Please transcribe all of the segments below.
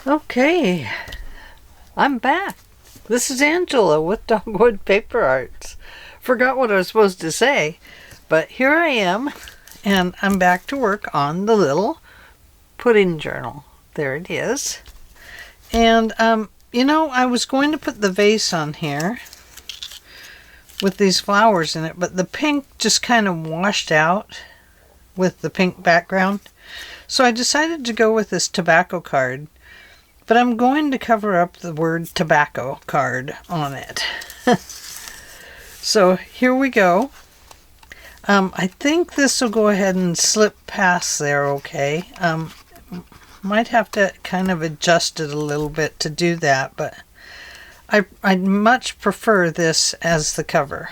Okay, I'm back. This is Angela with Dogwood Paper Arts. Forgot what I was supposed to say, but here I am, and I'm back to work on the little pudding journal. There it is. And, I was going to put the vase on here with these flowers in it, but the pink just kind of washed out with the pink background. So I decided to go with this tobacco card. But I'm going to cover up the word tobacco card on it. So here we go. I think this will go ahead and slip past there okay. Might have to kind of adjust it a little bit to do that, but I'd much prefer this as the cover.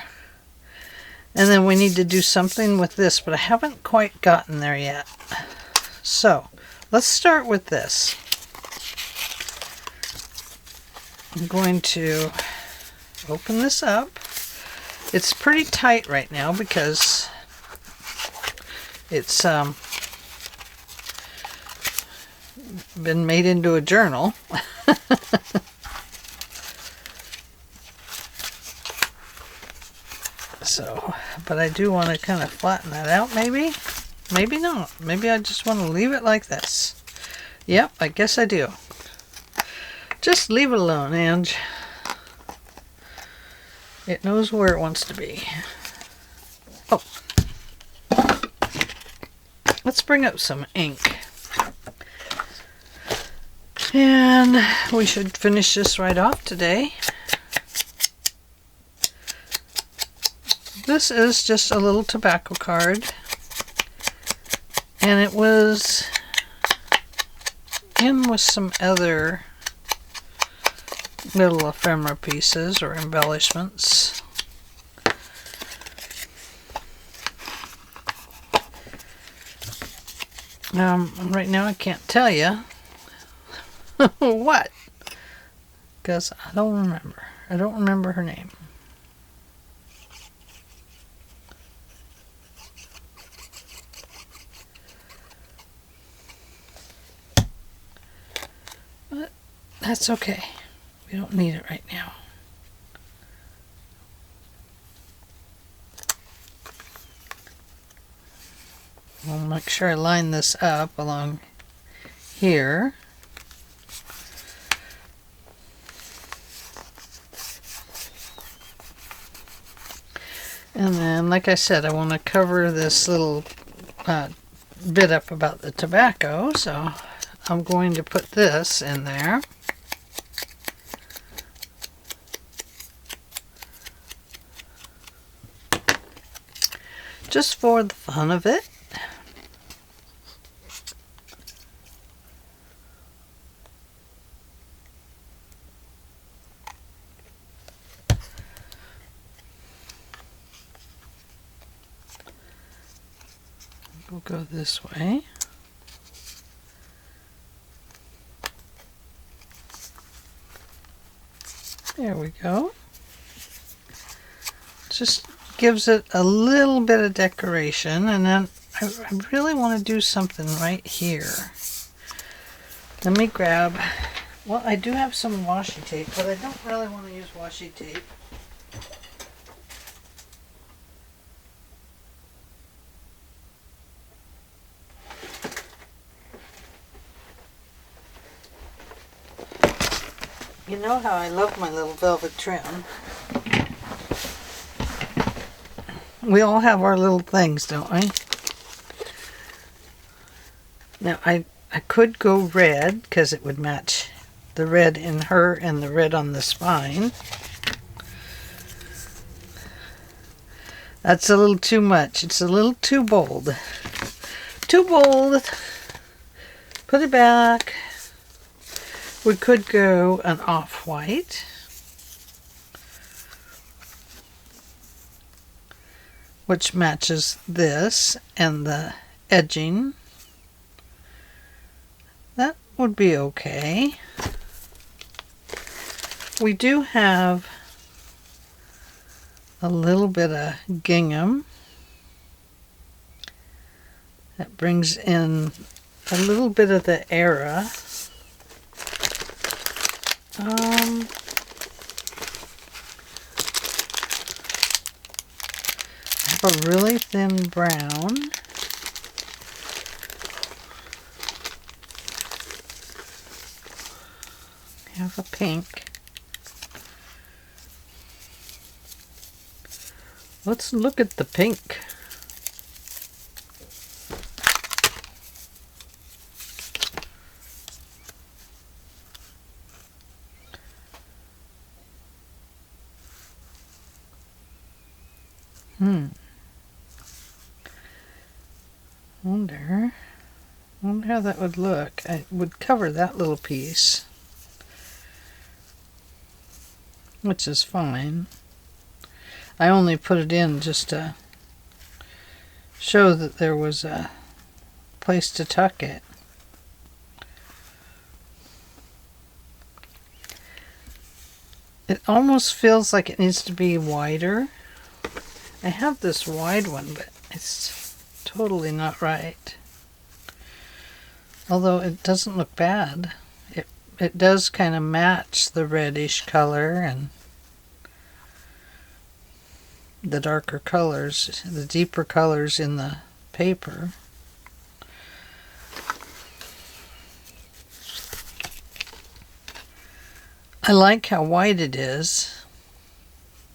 And then we need to do something with this, but I haven't quite gotten there yet. So let's start with this. I'm going to open this up. It's pretty tight right now because it's been made into a journal. So, but I do want to kind of flatten that out maybe. Maybe not. Maybe I just want to leave it like this. Yep, I guess I do. Just leave it alone, Ange. It knows where it wants to be. Oh. Let's bring up some ink. And we should finish this right off today. This is just a little tobacco card. And it was in with some other little ephemera pieces or embellishments. Right now I can't tell you what, because I don't remember. I don't remember her name. But that's okay. We don't need it right now. I'll make sure I line this up along here. And then, like I said, I want to cover this little bit up about the tobacco, so I'm going to put this in there. Just for the fun of it. We'll go this way. There we go. Just gives it a little bit of decoration, and then I really want to do something right here. Let me grab, well, I do have some washi tape, but I don't really want to use washi tape. You know how I love my little velvet trim. We all have our little things, don't we? Now, I could go red, because it would match the red in her and the red on the spine. That's a little too much. It's a little too bold. Too bold. Put it back. We could go an off-white. Which matches this and the edging. That would be okay. We do have a little bit of gingham that brings in a little bit of the era. I have a really thin brown. I have a pink. Let's look at the pink. Wonder how that would look. I would cover that little piece, which is fine. I only put it in just to show that there was a place to tuck it. It almost feels like it needs to be wider. I have this wide one, but it's totally not right. Although it doesn't look bad. It does kind of match the reddish color and the darker colors, the deeper colors in the paper. I like how white it is.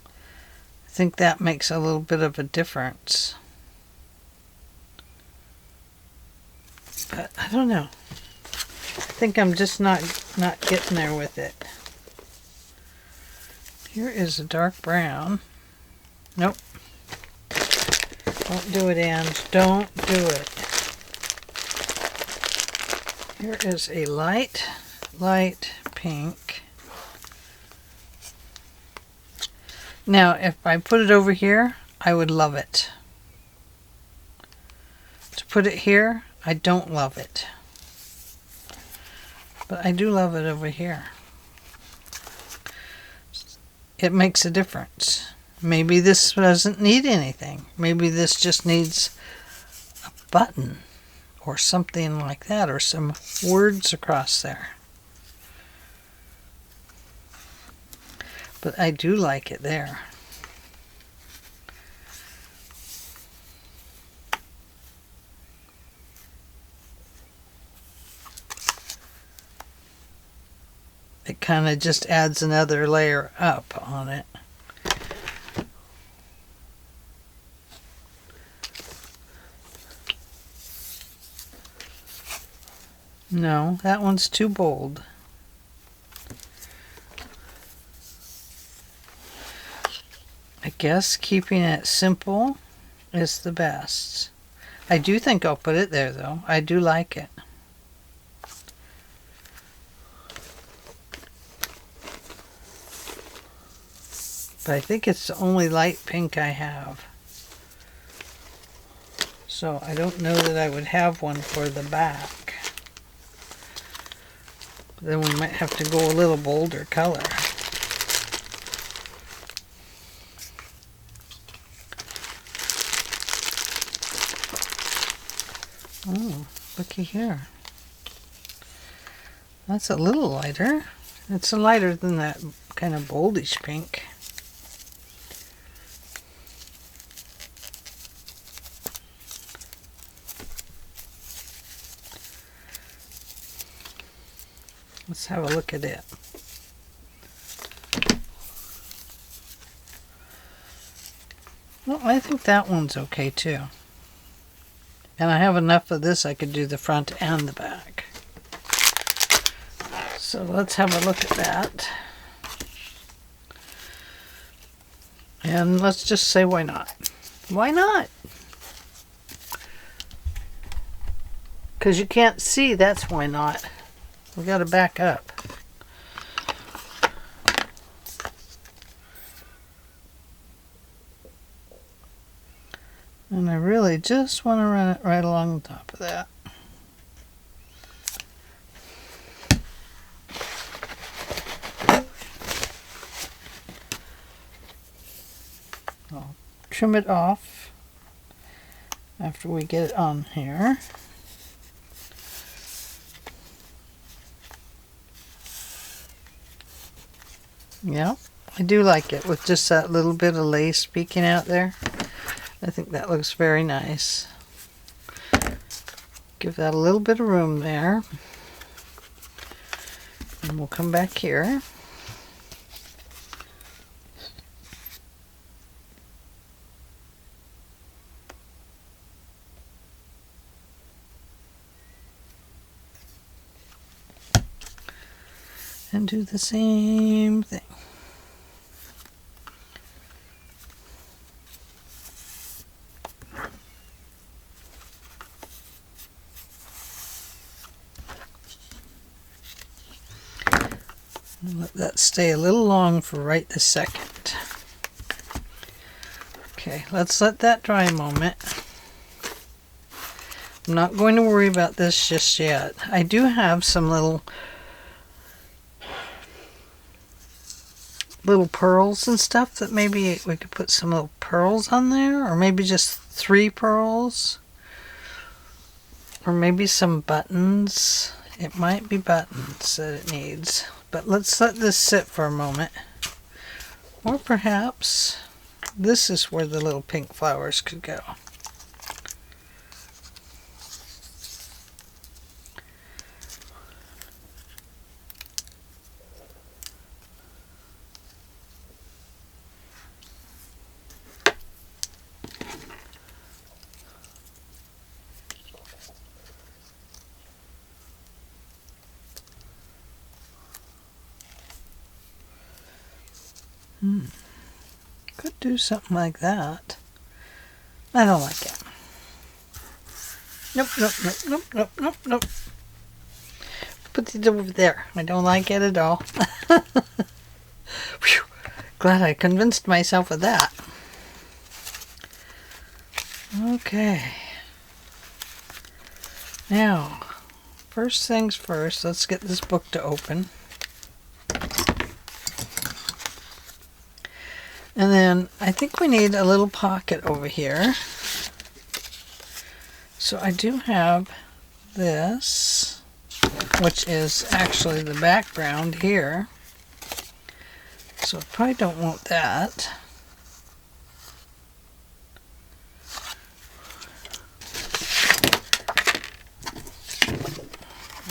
I think that makes a little bit of a difference. But I don't know. I think I'm just not getting there with it. Here is a dark brown. Nope. Don't do it, Anne. Don't do it. Here is a light pink. Now, if I put it over here, I would love it. To put it here, I don't love it. But I do love it over here. It makes a difference. Maybe this doesn't need anything. Maybe this just needs a button or something like that, or some words across there. But I do like it there. It kind of just adds another layer up on it. No, that one's too bold. I guess keeping it simple is the best. I do think I'll put it there, though. I do like it. But I think it's the only light pink I have. So I don't know that I would have one for the back. Then we might have to go a little bolder color. Oh, looky here. That's a little lighter. It's lighter than that kind of boldish pink. Let's have a look at it. Well, I think that one's okay too. And I have enough of this I could do the front and the back. So let's have a look at that. And let's just say why not? Why not? Because you can't see, that's why not. We got to back up. And I really just want to run it right along the top of that. I'll trim it off after we get it on here. Yeah, I do like it with just that little bit of lace peeking out there. I think that looks very nice. Give that a little bit of room there. And we'll come back here. And do the same thing. Let that stay a little long for right this second. Okay, let's let that dry a moment. I'm not going to worry about this just yet. I do have some little pearls and stuff that maybe we could put some little pearls on there, or maybe just 3 pearls, or maybe some buttons. It might be buttons that it needs, but let's let this sit for a moment. Or perhaps this is where the little pink flowers could go. Could do something like that. I don't like it. Nope, nope, nope, nope, nope, nope, nope. Put it over there. I don't like it at all. Whew. Glad I convinced myself of that. Okay. Now, first things first, let's get this book to open. And then I think we need a little pocket over here. So I do have this, which is actually the background here. So I probably don't want that.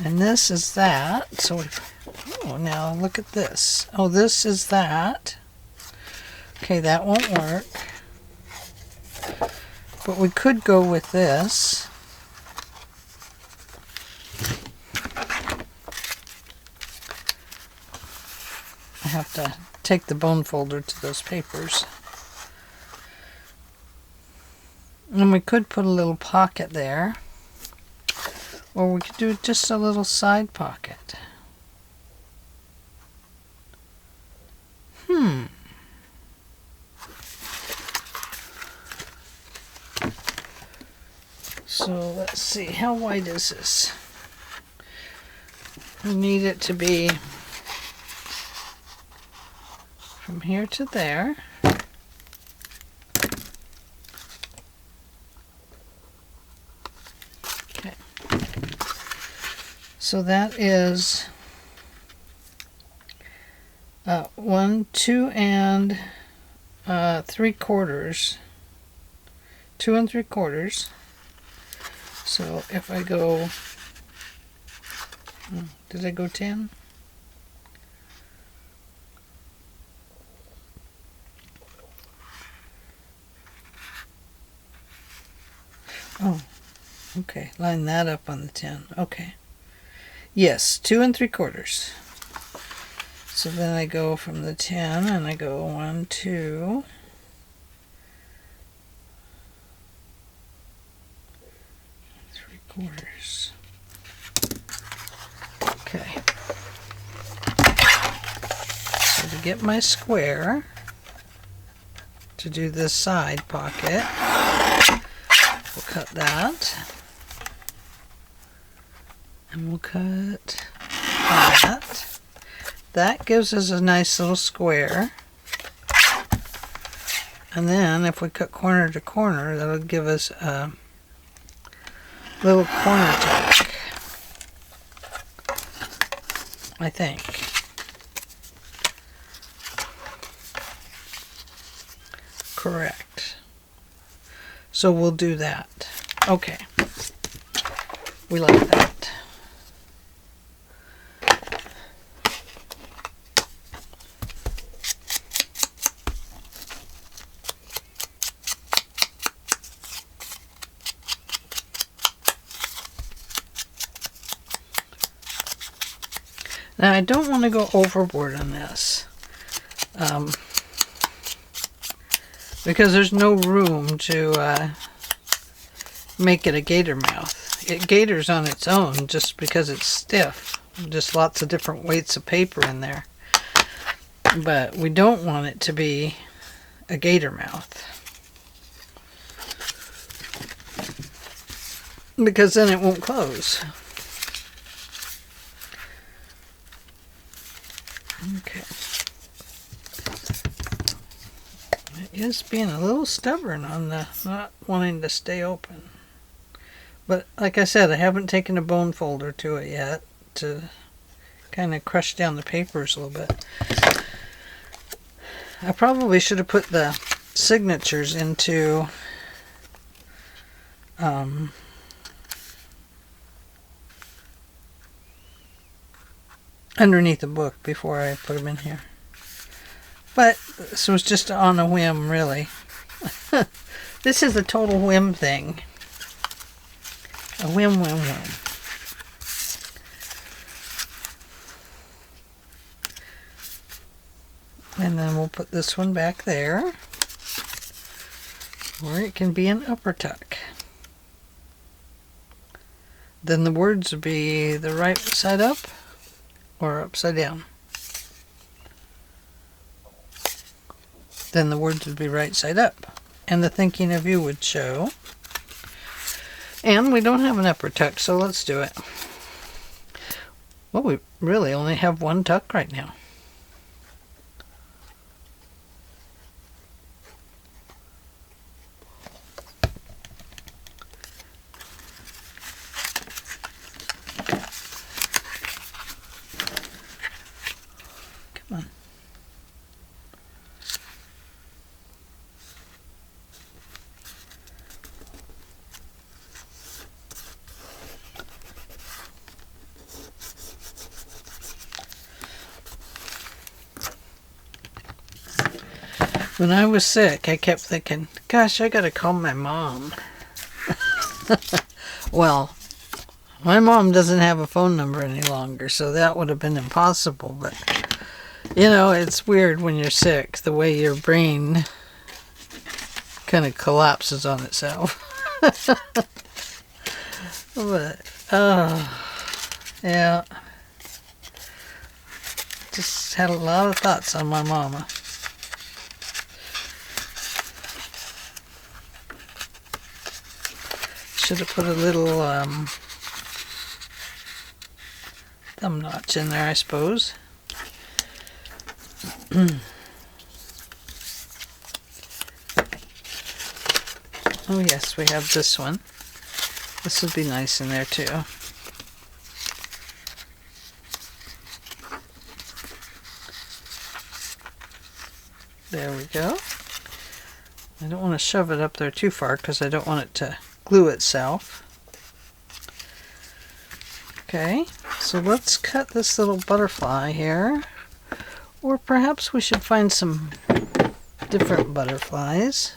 And this is that. So oh, now look at this. Oh, this is that. Okay, that won't work. But we could go with this. I have to take the bone folder to those papers. And we could put a little pocket there. Or we could do just a little side pocket. So let's see, how wide is this? We need it to be from here to there. Okay. So that is 1, 2 and 3/4. 2 and 3/4. So if I go, did I go 10? Oh, okay, line that up on the 10, okay. Yes, 2 and 3/4. So then I go from the 10 and I go 1, 2. Quarters. Okay. So to get my square, to do this side pocket, we'll cut that. And we'll cut that. That gives us a nice little square. And then if we cut corner to corner, that'll give us a little corner tack, I think. correct. So we'll do that. Okay. We like that. Now I don't want to go overboard on this because there's no room to make it a gator mouth. It gators on its own just because it's stiff. Just lots of different weights of paper in there. But we don't want it to be a gator mouth, because then it won't close. Okay. It is being a little stubborn on the not wanting to stay open. But like I said, I haven't taken a bone folder to it yet to kind of crush down the papers a little bit. I probably should have put the signatures into underneath the book before I put them in here. But this was just on a whim, really. This is a total whim thing. A whim. And then we'll put this one back there, where it can be an upper tuck. Then the words would be the right side up or upside down. Then the words would be right side up, and the thinking of you would show. And we don't have an upper tuck, so let's do it. Well, we really only have one tuck right now. Come on. When I was sick, I kept thinking, gosh, I gotta call my mom. Well, my mom doesn't have a phone number any longer, so that would have been impossible. But, you know, it's weird when you're sick, the way your brain kind of collapses on itself. But, yeah. Just had a lot of thoughts on my mama. Should have put a little thumb notch in there, I suppose. Oh yes, we have this one. This would be nice in there too. There we go. I don't want to shove it up there too far because I don't want it to glue itself. Okay, so let's cut this little butterfly here. Or perhaps we should find some different butterflies.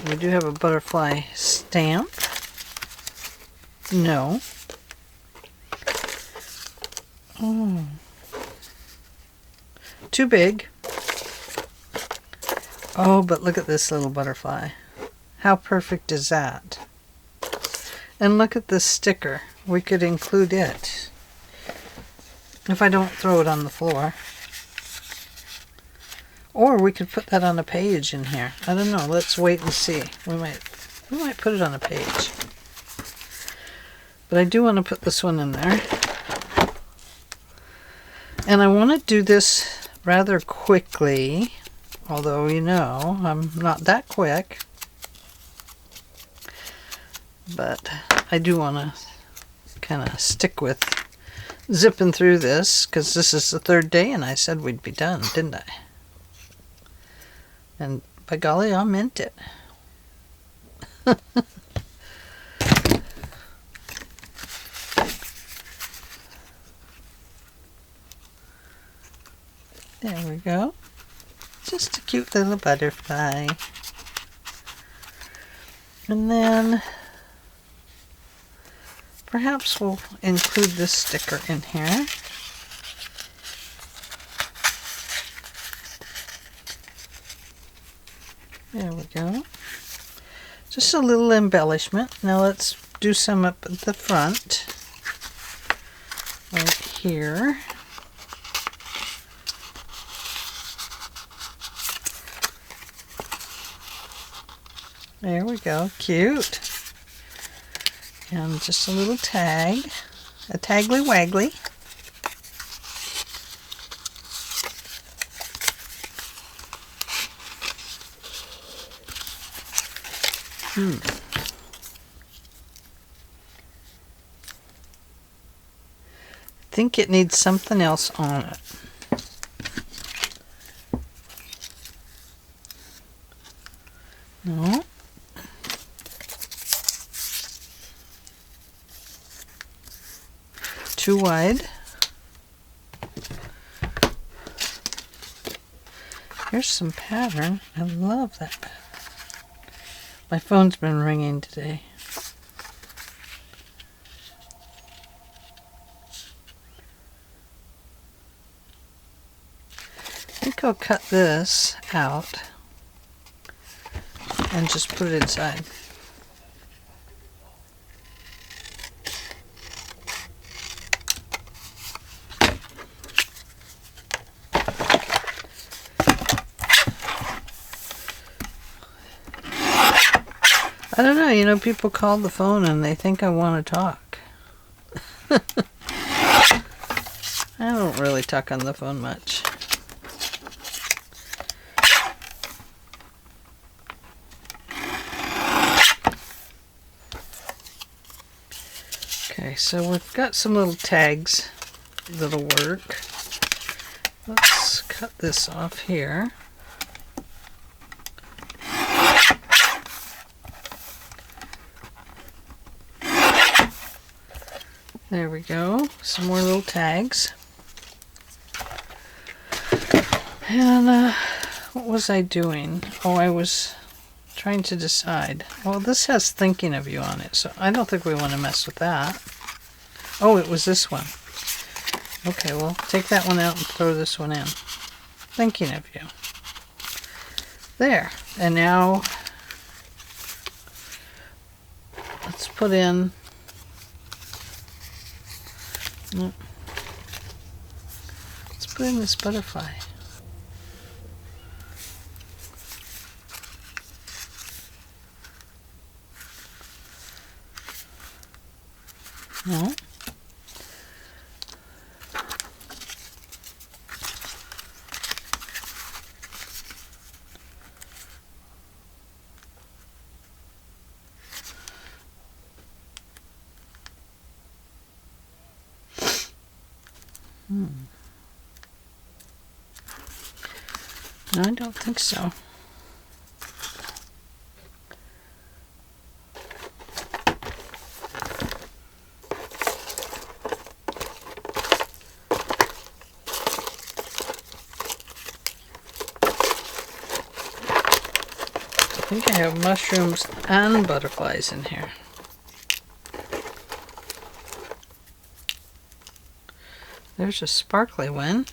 We do have a butterfly stamp. No. Oh. Too big. Oh, but look at this little butterfly. How perfect is that? And look at this sticker. We could include it. If I don't throw it on the floor. Or we could put that on a page in here. I don't know. Let's wait and see. We might put it on a page. But I do want to put this one in there. And I want to do this rather quickly. Although, you know, I'm not that quick. But I do want to kind of stick with zipping through this, because this is the third day and I said we'd be done, didn't I? And by golly, I meant it. There we go. Just a cute little butterfly. And then perhaps we'll include this sticker in here. There we go. Just a little embellishment. Now let's do some up at the front. Right here. There we go. Cute. And just a little tag. A taggly waggly. I think it needs something else on it. No. Too wide. Here's some pattern. I love that pattern. My phone's been ringing today. I think I'll cut this out and just put it inside. I don't know, you know, people call the phone and they think I want to talk. I don't really talk on the phone much. Okay, so we've got some little tags that'll work. Let's cut this off here. There we go. Some more little tags. And what was I doing? Oh, I was trying to decide. Well, this has thinking of you on it, so I don't think we want to mess with that. Oh, it was this one. Okay, well, take that one out and throw this one in. Thinking of you. There. And now let's put in... No. Let's put in this butterfly. No. No, I don't think so. I think I have mushrooms and butterflies in here. There's a sparkly one.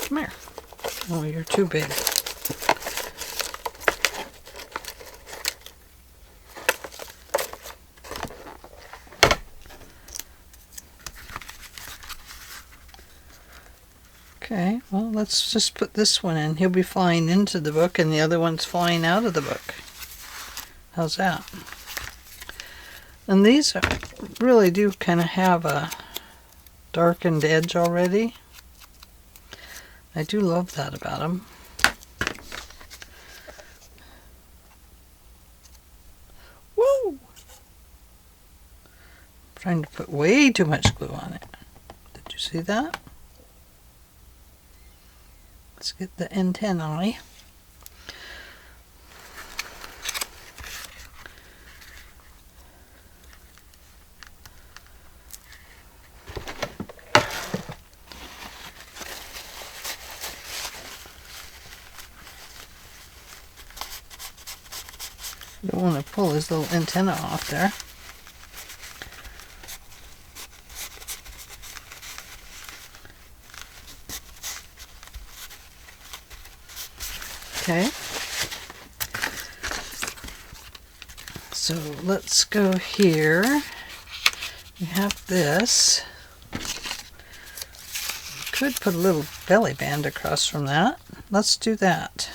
Come here. Oh, you're too big. Okay, well, let's just put this one in. He'll be flying into the book and the other one's flying out of the book. How's that? And these really do kind of have a darkened edge already. I do love that about them. Woo! Trying to put way too much glue on it. Did you see that? Let's get the antennae. You don't want to pull his little antenna off there. Okay. So let's go here. We have this. Could put a little belly band across from that. Let's do that.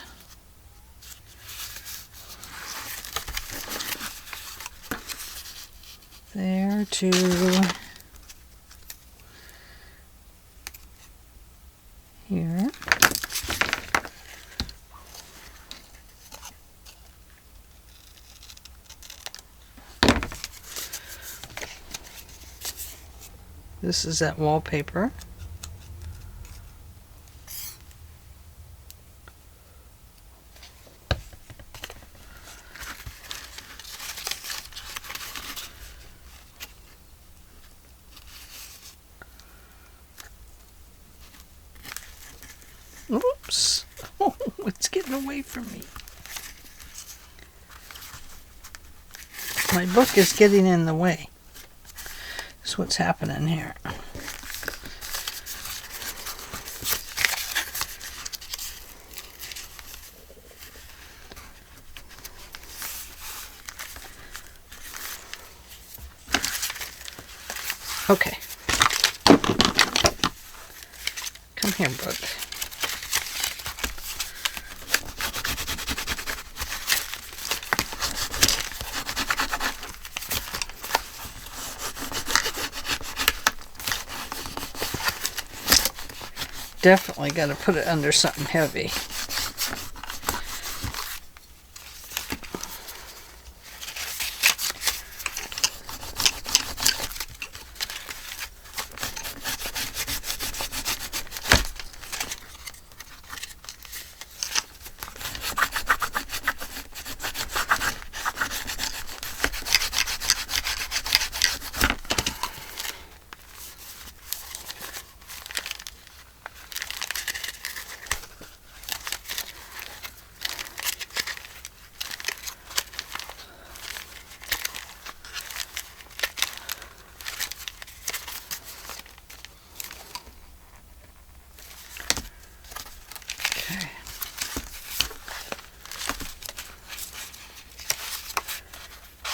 There to here. This is that wallpaper. Oops. Oh, it's getting away from me. My book is getting in the way. That's what's happening here. Okay. Come here, book. Definitely got to put it under something heavy.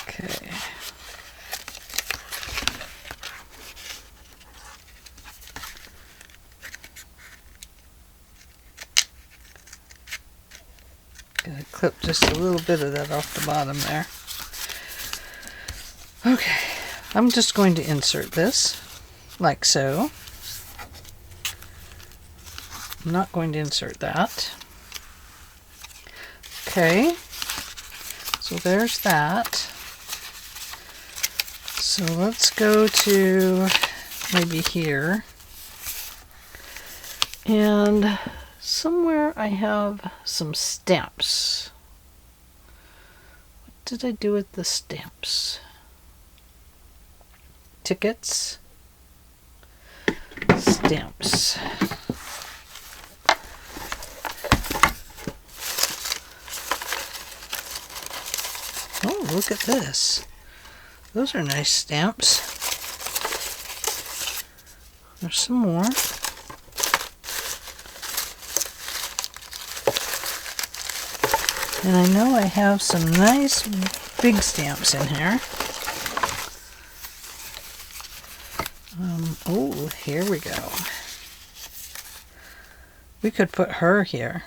Okay. Gonna clip just a little bit of that off the bottom there. Okay, I'm just going to insert this like so. I'm not going to insert that. Okay, so there's that. So let's go to maybe here. And somewhere I have some stamps. What did I do with the stamps? Tickets. Stamps. Oh, look at this. Those are nice stamps. There's some more. And I know I have some nice big stamps in here. Oh, here we go. We could put her here.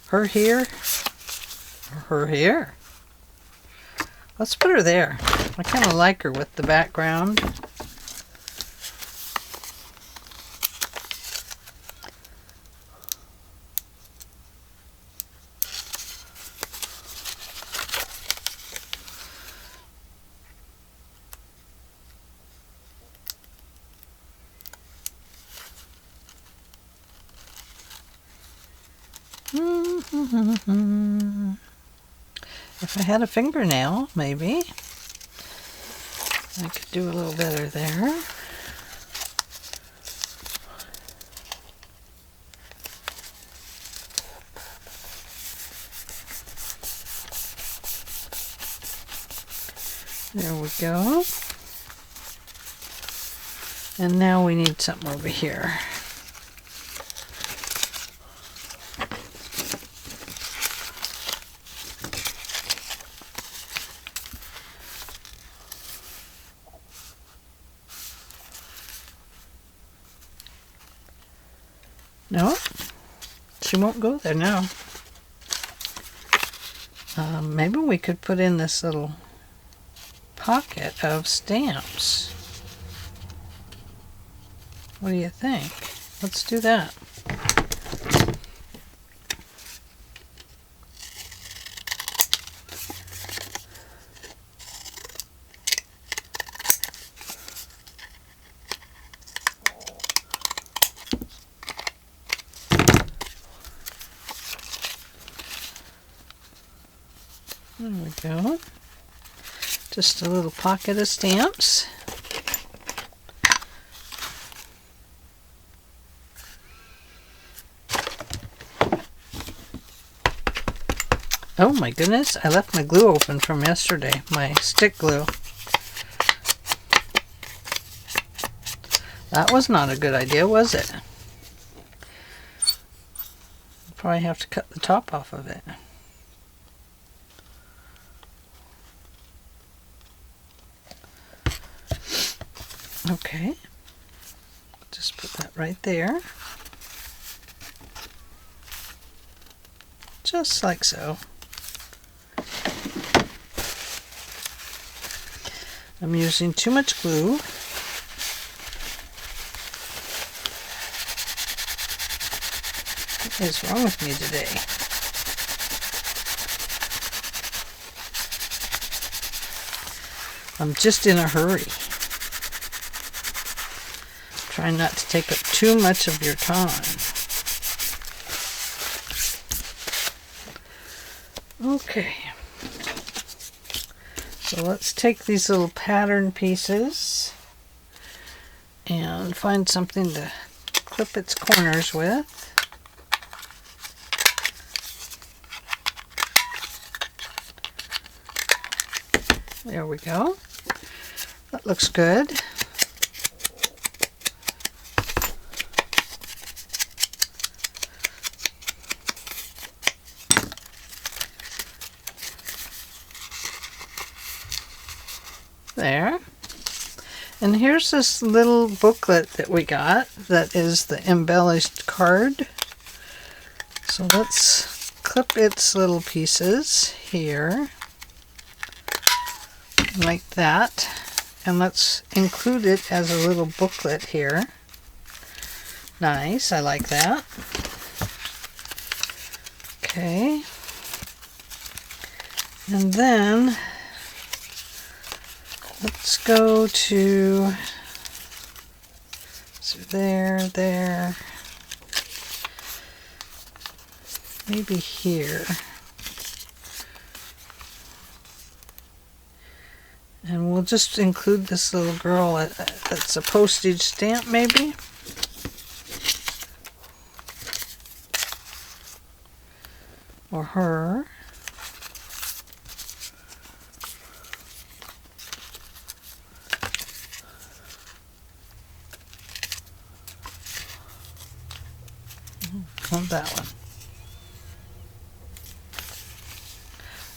Her here. Or her here. Let's put her there. I kind of like her with the background. If I had a fingernail, maybe I could do a little better there. There we go. And now we need something over here. No, she won't go there now. Maybe we could put in this little pocket of stamps. What do you think? Let's do that. There we go. Just a little pocket of stamps. Oh my goodness, I left my glue open from yesterday, my stick glue. That was not a good idea, was it? Probably have to cut the top off of it. Okay, just put that right there. Just like so. I'm using too much glue. What is wrong with me today? I'm just in a hurry. Try not to take up too much of your time. Okay. So let's take these little pattern pieces and find something to clip its corners with. There we go. That looks good. There. And here's this little booklet that we got that is the embellished card. So let's clip its little pieces here like that, and let's include it as a little booklet here. Nice, I like that. Okay, and then let's go to, so there, maybe here. And we'll just include this little girl. That's a postage stamp, maybe. Or her. Not that one.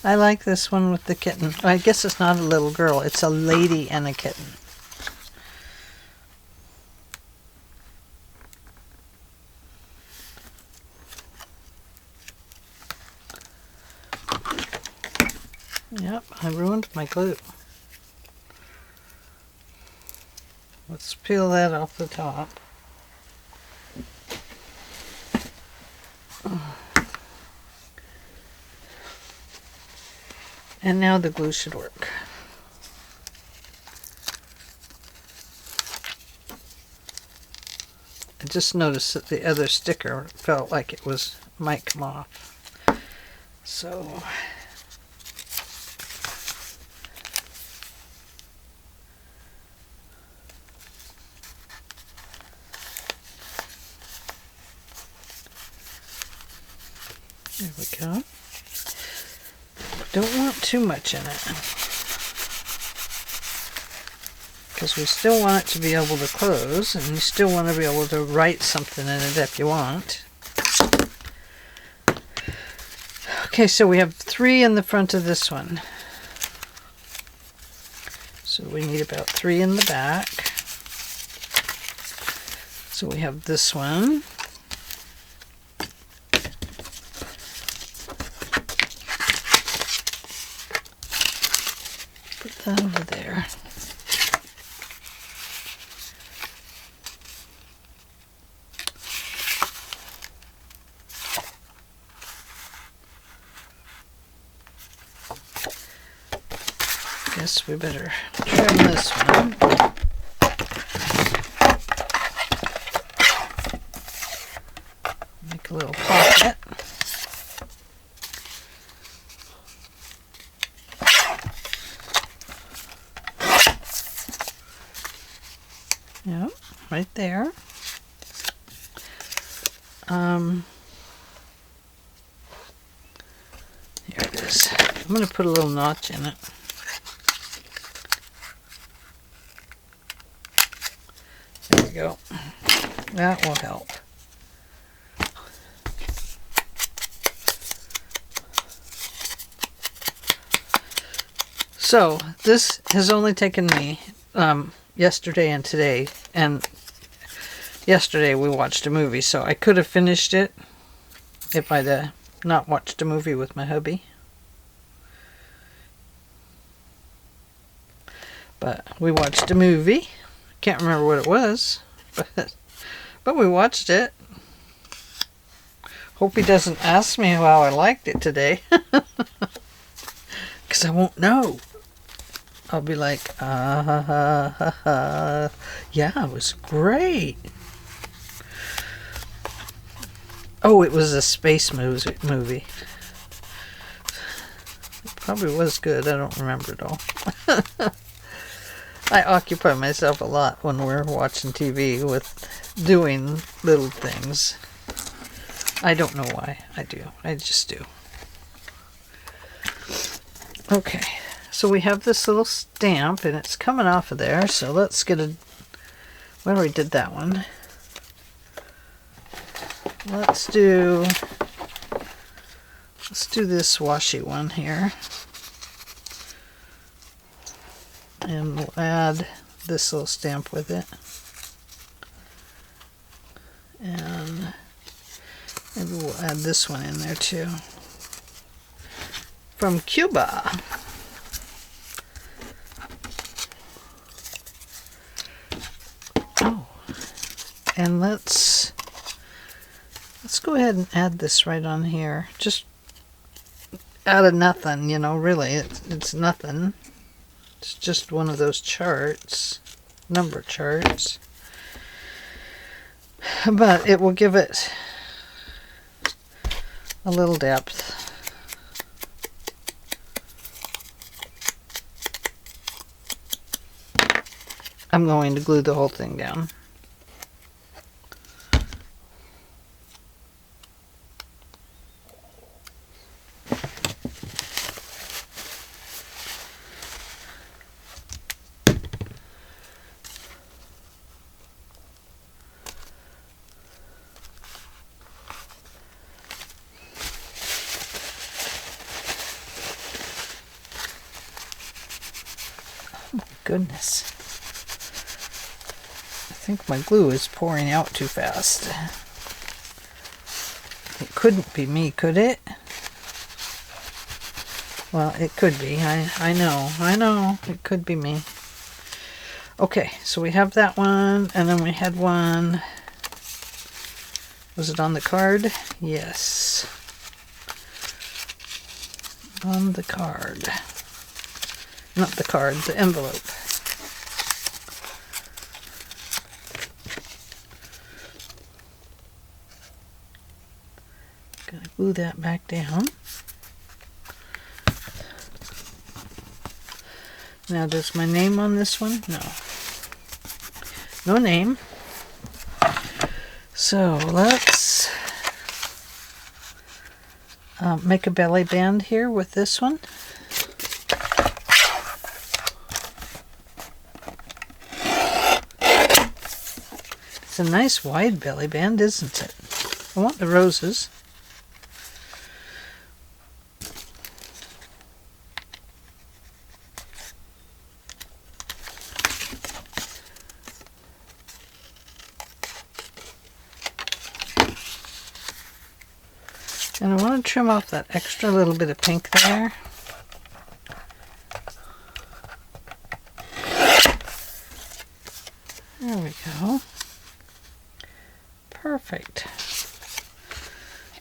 I like this one with the kitten. I guess it's not a little girl. It's a lady and a kitten. Yep, I ruined my glue. Let's peel that off the top. And now the glue should work. I just noticed that the other sticker felt like it might come off. So there we go. Don't want too much in it, because we still want it to be able to close, and you still want to be able to write something in it if you want. Okay, so we have 3 in the front of this one. So we need about 3 in the back. So we have this one. Put that over there. Guess we better trim this one. Make a little pocket. Yep, right there. Here it is. I'm going to put a little notch in it. There we go. That will help. So this has only taken me yesterday and today, and yesterday we watched a movie, so I could have finished it if I'd not watched a movie with my hubby. But we watched a movie. Can't remember what it was, but we watched it. Hope he doesn't ask me how I liked it today, because I won't know. I'll be like, yeah, it was great. Oh, it was a space movie. It probably was good. I don't remember it all. I occupy myself a lot when we're watching TV with doing little things. I don't know why. I do. I just do. Okay. So we have this little stamp, and it's coming off of there. So let's get a... We already did that one. Let's do this washi one here. And we'll add this little stamp with it. And maybe we'll add this one in there too. From Cuba. Oh. And let's go ahead and add this right on here. Just out of nothing, you know, really. It's nothing. It's just one of those charts, number charts, but it will give it a little depth. I'm going to glue the whole thing down. Goodness. I think my glue is pouring out too fast. It couldn't be me, could it? Well, it could be. I know. It could be me. Okay, so we have that one, and then we had one. Was it on the card? Yes. On the card. Not the card, the envelope. Gonna glue that back down. Now, does my name on this one? No. No name. So let's make a belly band here with this one. It's a nice wide belly band, isn't it? I want the roses. And I want to trim off that extra little bit of pink there. There we go. Perfect.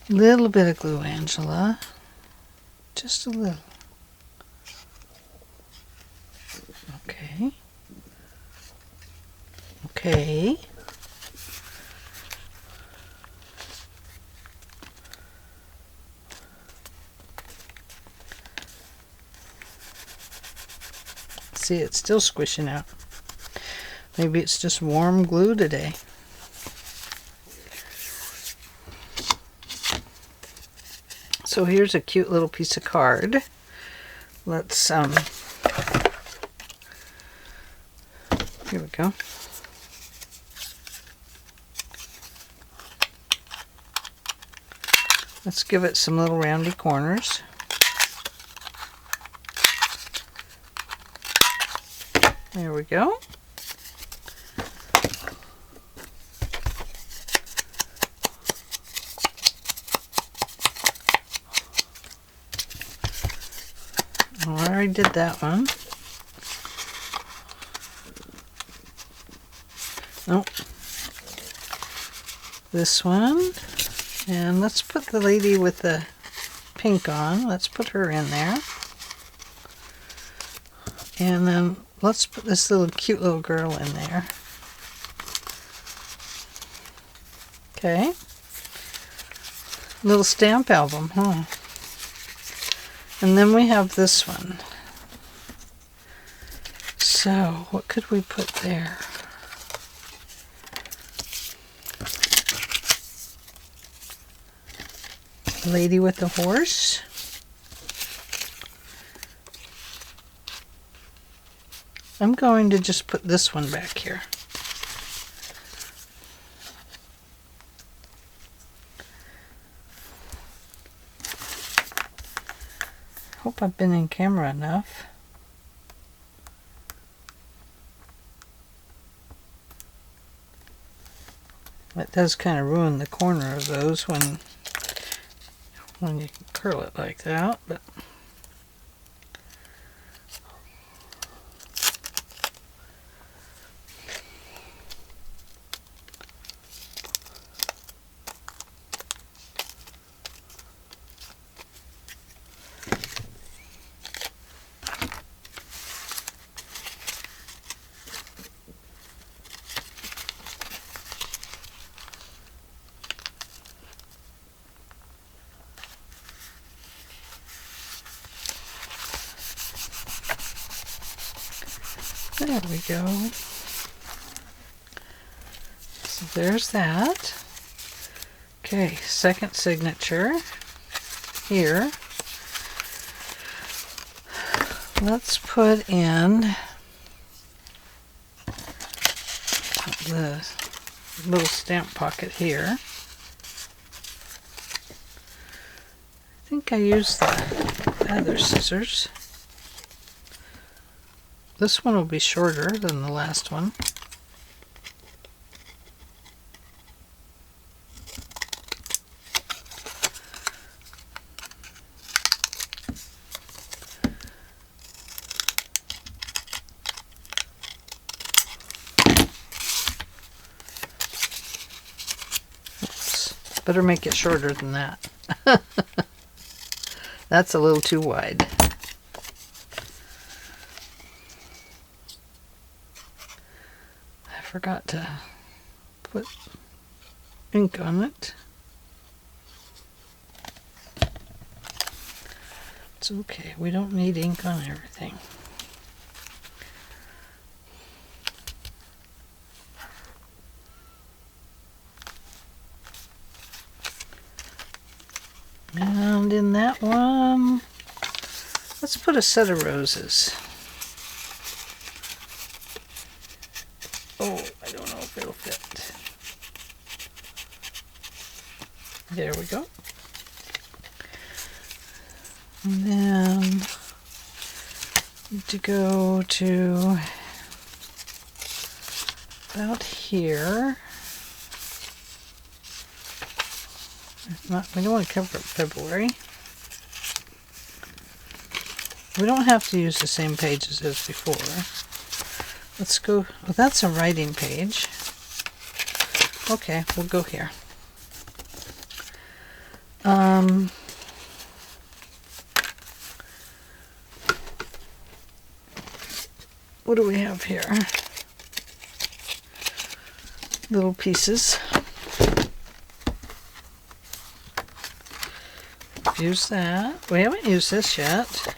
Little bit of glue, Angela. Just a little. Okay. Okay. See, it's still squishing out. Maybe it's just warm glue today. So here's a cute little piece of card. Let's here we go. Let's give it some little roundy corners. There we go. I already did that one. Nope. This one. And let's put the lady with the pink on. Let's put her in there. And then let's put this little cute little girl in there. Okay. Little stamp album, huh? And then we have this one. So, what could we put there? Lady with the horse. I'm going to just put this one back here. Hope I've been in camera enough. It does kind of ruin the corner of those when you curl it like that, but there we go. So there's that. Okay, second signature here. Let's put in the little stamp pocket here. I think I used the other scissors. This one will be shorter than the last one. Oops. Better make it shorter than that. That's a little too wide. Forgot to put ink on it. It's okay, we don't need ink on everything. And in that one, let's put a set of roses. Oh, I don't know if it'll fit. There we go. And then need to go to about here. We don't want to cover up February. We don't have to use the same pages as before. Let's go, well, that's a writing page. Okay, we'll go here. What do we have here? Little pieces. Use that. We haven't used this yet.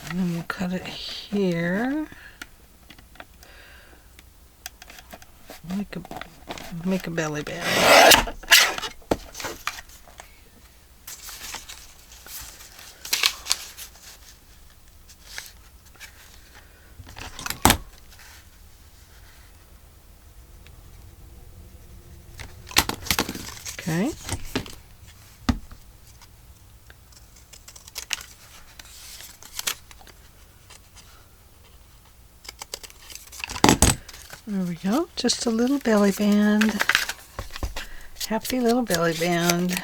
And then we'll cut it here. Make a belly band. Okay. There we go. Just a little belly band. Happy little belly band.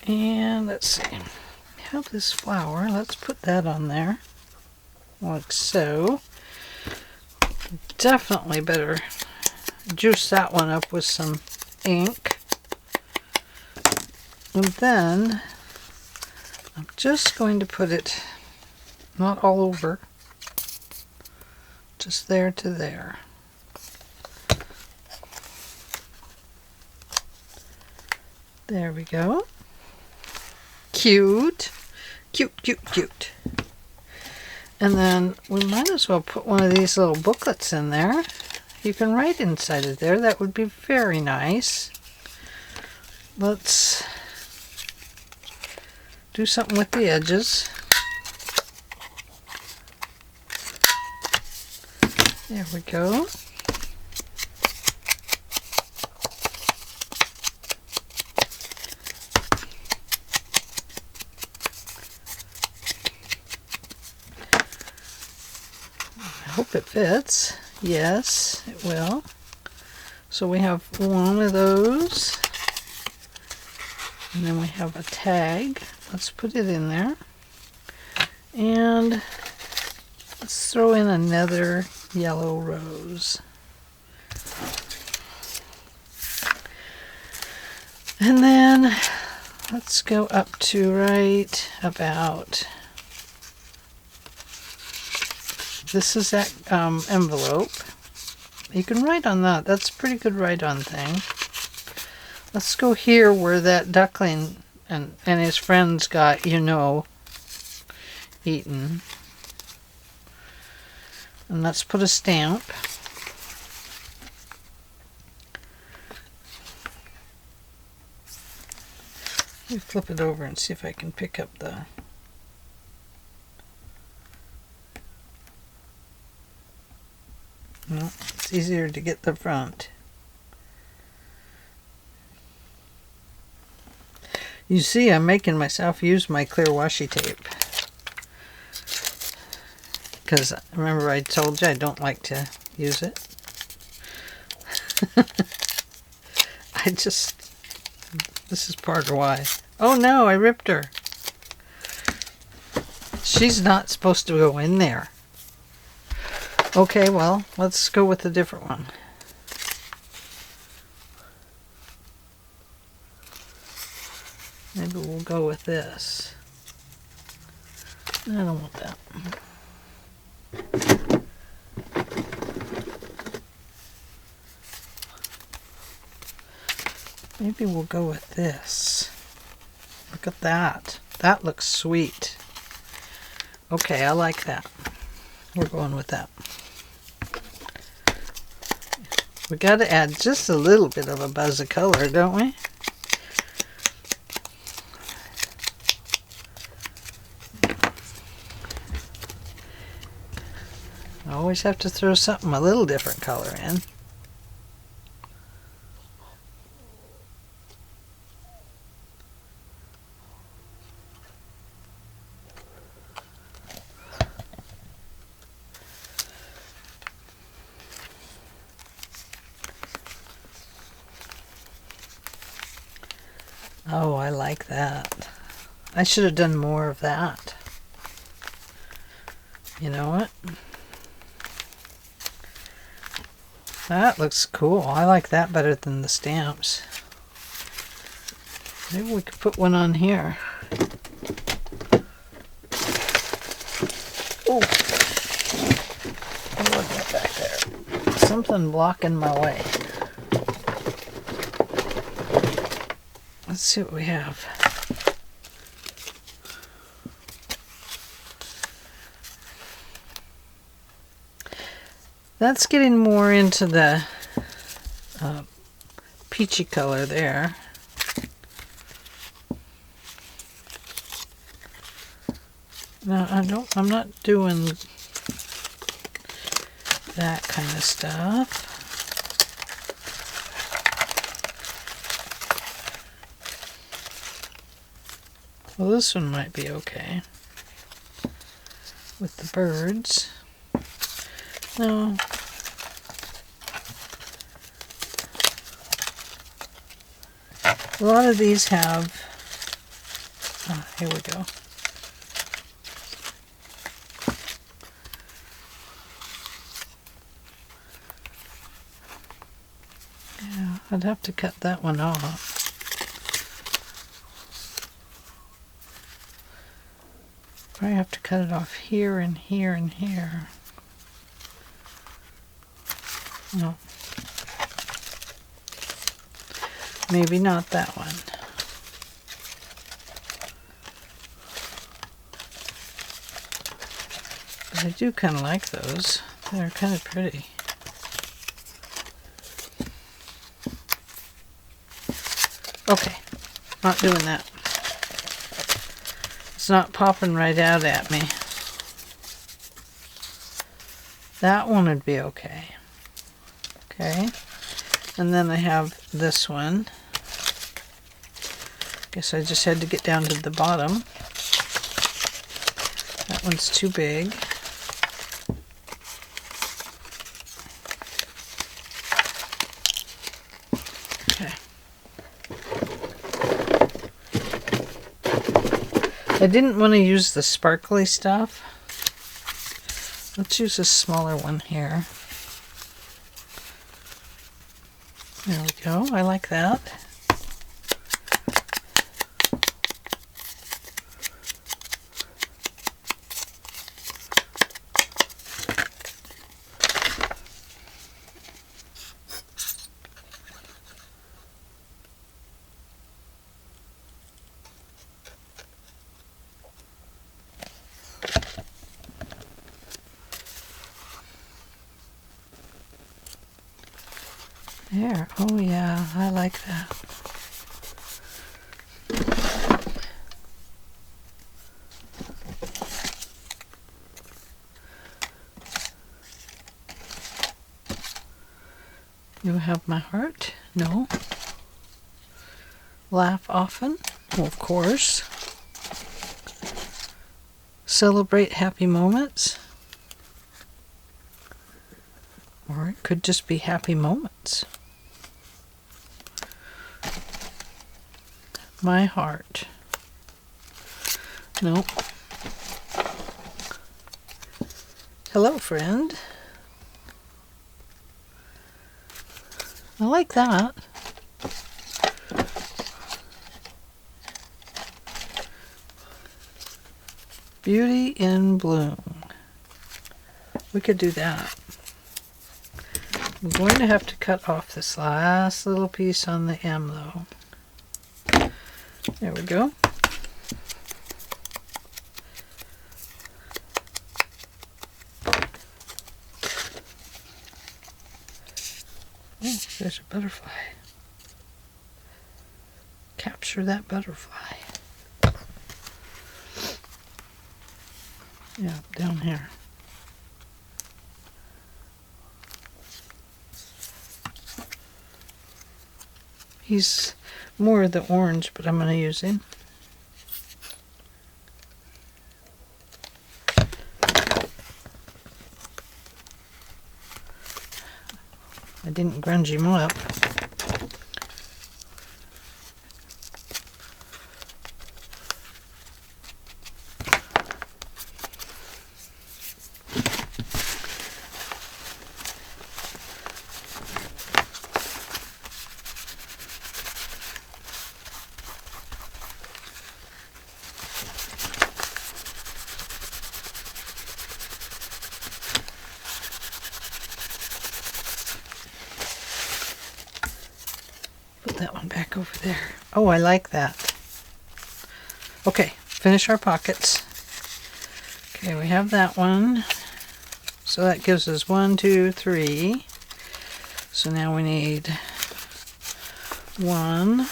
And let's see, we have this flower. Let's put that on there, like so. Definitely better juice that one up with some ink. And then I'm just going to put it, not all over, just there to there. There we go. Cute. Cute, cute, cute. And then we might as well put one of these little booklets in there. You can write inside of there. That would be very nice. Let's do something with the edges. There we go. Hope it fits. Yes, it will. So we have one of those, and then we have a tag. Let's put it in there, and let's throw in another yellow rose. And then let's go up to right about, this is that envelope. You can write on that. That's a pretty good write-on thing. Let's go here where that duckling and his friends got, eaten. And let's put a stamp. Let me flip it over and see if I can pick up the... No, it's easier to get the front. You see, I'm making myself use my clear washi tape. Because remember I told you I don't like to use it. This is part of why. Oh no, I ripped her. She's not supposed to go in there. Okay, well, let's go with a different one. Maybe we'll go with this. I don't want that. Maybe we'll go with this. Look at that. That looks sweet. Okay, I like that. We're going with that. We got to add just a little bit of a buzz of color, don't we? I always have to throw something a little different color in. Oh, I like that. I should have done more of that. You know what? That looks cool. I like that better than the stamps. Maybe we could put one on here. Oh, I'm looking at back there. Something blocking my way. Let's see what we have. That's getting more into the peachy color there. No, I'm not doing that kind of stuff. Well, this one might be okay with the birds. No. A lot of these have, here we go. Yeah, I'd have to cut that one off. Probably have to cut it off here and here and here. No. Maybe not that one. But I do kind of like those. They're kind of pretty. Okay, not doing that. It's not popping right out at me. That one would be okay. Okay, and then I have this one. Guess I just had to get down to the bottom. That one's too big. Okay. I didn't want to use the sparkly stuff. Let's use a smaller one here. There we go. I like that. There. Oh yeah, I like that. You have my heart? No. Laugh often? Well, of course. Celebrate happy moments? Or it could just be happy moments. My heart. No. Hello, friend. I like that. Beauty in Bloom. We could do that. I'm going to have to cut off this last little piece on the M though. There we go. Oh, there's a butterfly. Capture that butterfly. Yeah, down here. He's more of the orange, but I'm going to use him. I didn't grunge him up. That one back over there. Oh, I like that. Okay, finish our pockets. Okay, we have that one. So that gives us 1, 2, 3. So now we need 1.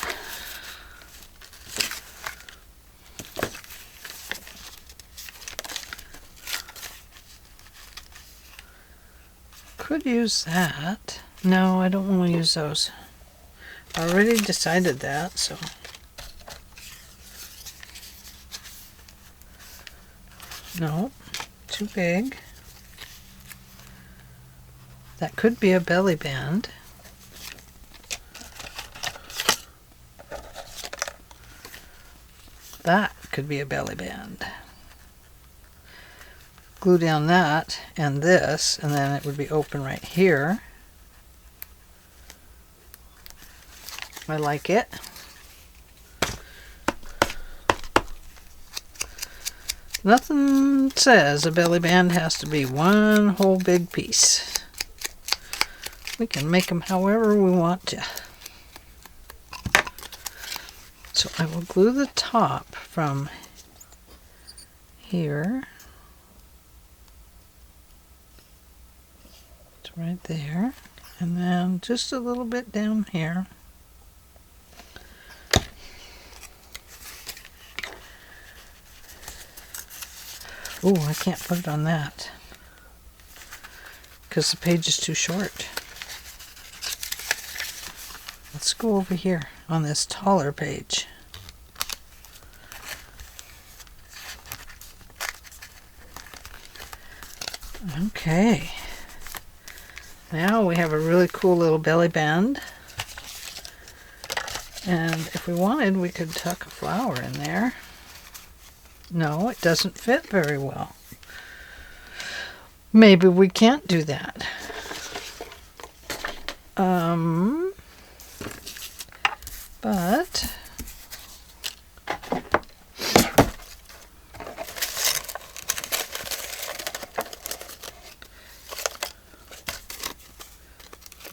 Could use that. No, I don't want to use those. I already decided that, so. No, too big. That could be a belly band. That could be a belly band. Glue down that and this, and then it would be open right here. I like it. Nothing says a belly band has to be one whole big piece. We can make them however we want to. So I will glue the top from here to right there, and then just a little bit down here. Oh, I can't put it on that because the page is too short. Let's go over here on this taller page. Okay. Now we have a really cool little belly band. And if we wanted, we could tuck a flower in there. No, it doesn't fit very well. Maybe we can't do that. But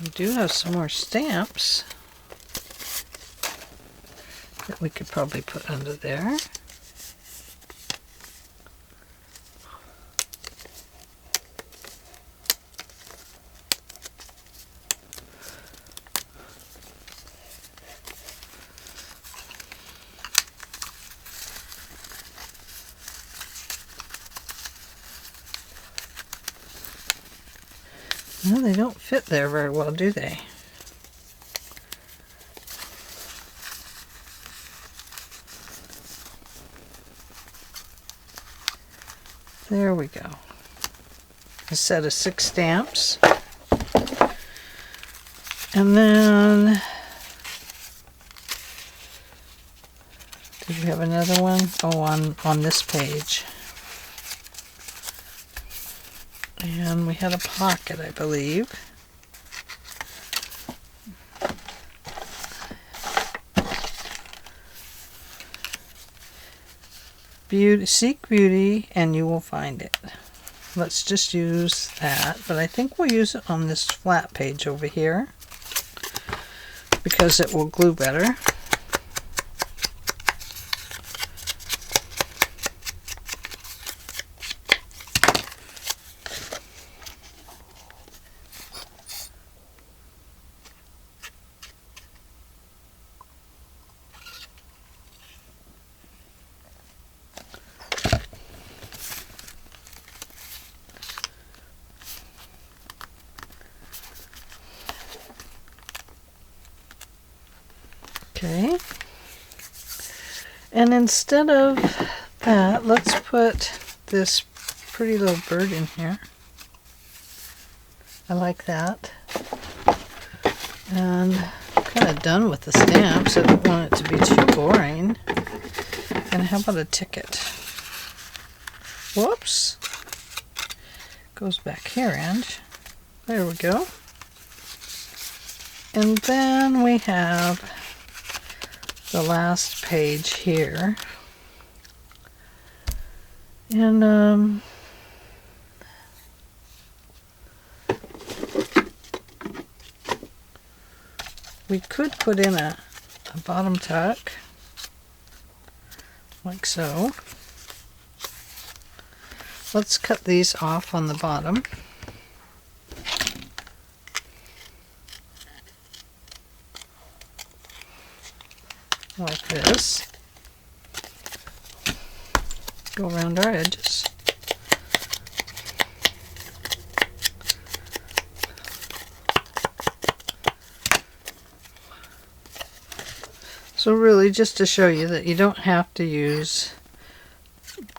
we do have some more stamps that we could probably put under there. No, they don't fit there very well, do they? There we go. A set of 6 stamps. And then, did we have another one? Oh, on this page. And we had a pocket, I believe. beauty, seek beauty, and you will find it. Let's just use that, but I think we'll use it on this flat page over here because it will glue better. Okay, and instead of that, let's put this pretty little bird in here. I like that. And I'm kind of done with the stamps. I don't want it to be too boring. And how about a ticket? Whoops. Goes back here, and there we go. And then we have the last page here, and we could put in a bottom tuck like so. Let's cut these off on the bottom. Like this. Go around our edges. So really, just to show you that you don't have to use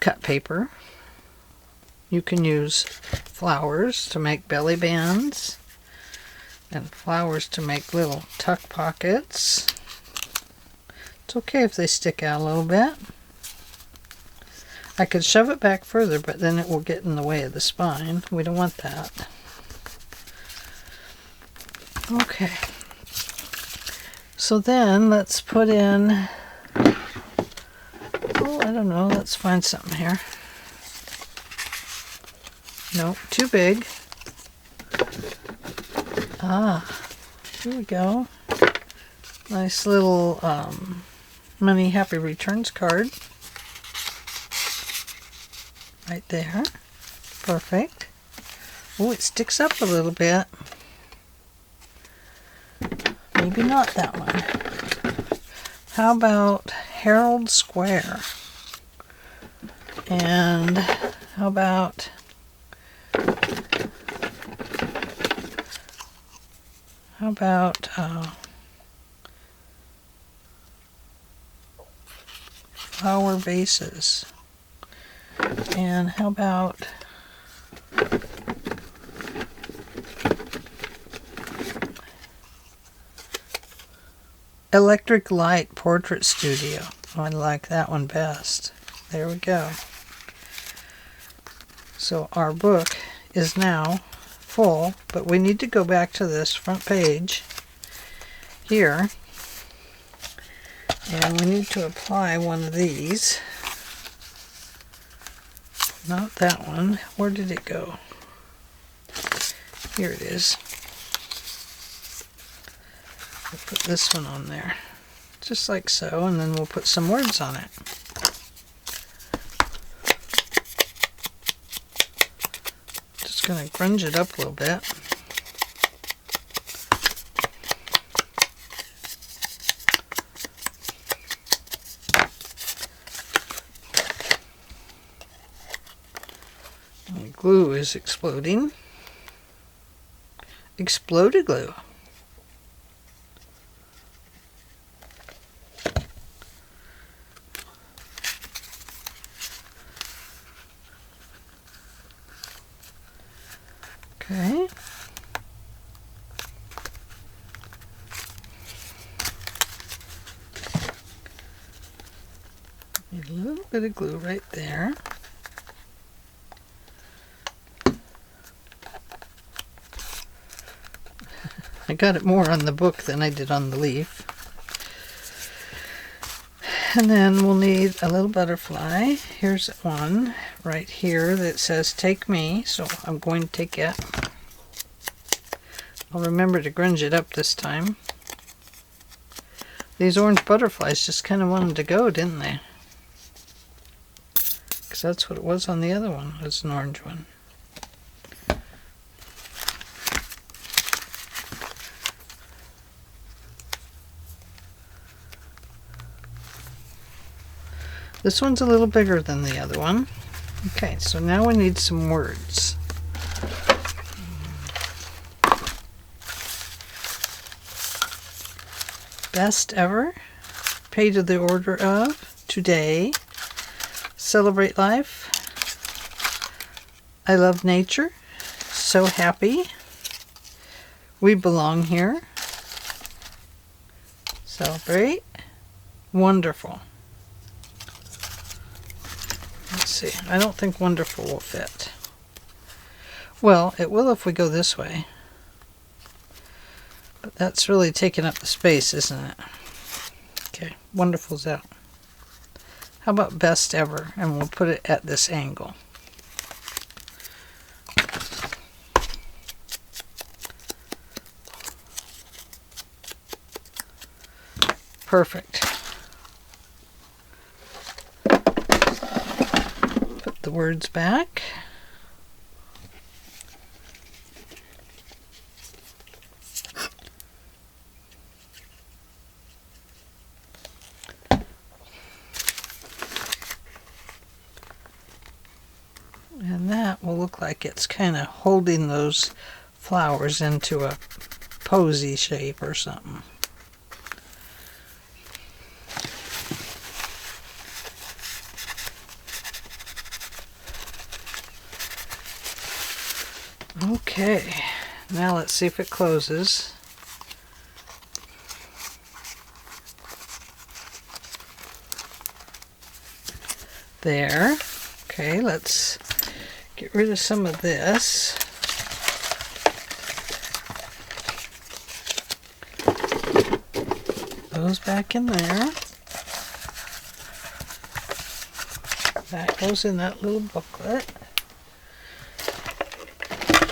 cut paper. You can use flowers to make belly bands and flowers to make little tuck pockets. It's okay if they stick out a little bit. I could shove it back further, but then it will get in the way of the spine. We don't want that. Okay. So then let's put in, oh, I don't know, let's find something here. No, too big. Ah, here we go. Nice little Money Happy Returns card. Right there. Perfect. Oh, it sticks up a little bit. Maybe not that one. How about Herald Square? And how about flower vases? And how about Electric Light Portrait Studio? I like that one best. There we go. So our book is now full, but we need to go back to this front page here, and we need to apply one of these. Not that one. Where did it go? Here it is. We'll put this one on there, just like so, and then we'll put some words on it. Just going to grunge it up a little bit. And glue is exploding. Exploded glue. Okay. Need a little bit of glue right there. I got it more on the book than I did on the leaf. And then we'll need a little butterfly. Here's one right here that says take me, so I'm going to take it. I'll remember to grunge it up this time. These orange butterflies just kind of wanted to go, didn't they? Because that's what it was on the other one. It was an orange one. This one's a little bigger than the other one. Okay, so now we need some words. Best ever, pay to the order of, today, celebrate life, I love nature, so happy, we belong here, celebrate, wonderful. Let's see, I don't think wonderful will fit. Well, it will if we go this way. But that's really taking up the space, isn't it? Okay, wonderful's out. How about best ever? And we'll put it at this angle. Perfect. Put the words back. And that will look like it's kind of holding those flowers into a posy shape or something. Okay, now let's see if it closes. There. Okay, let's get rid of some of this. Those back in there. That goes in that little booklet.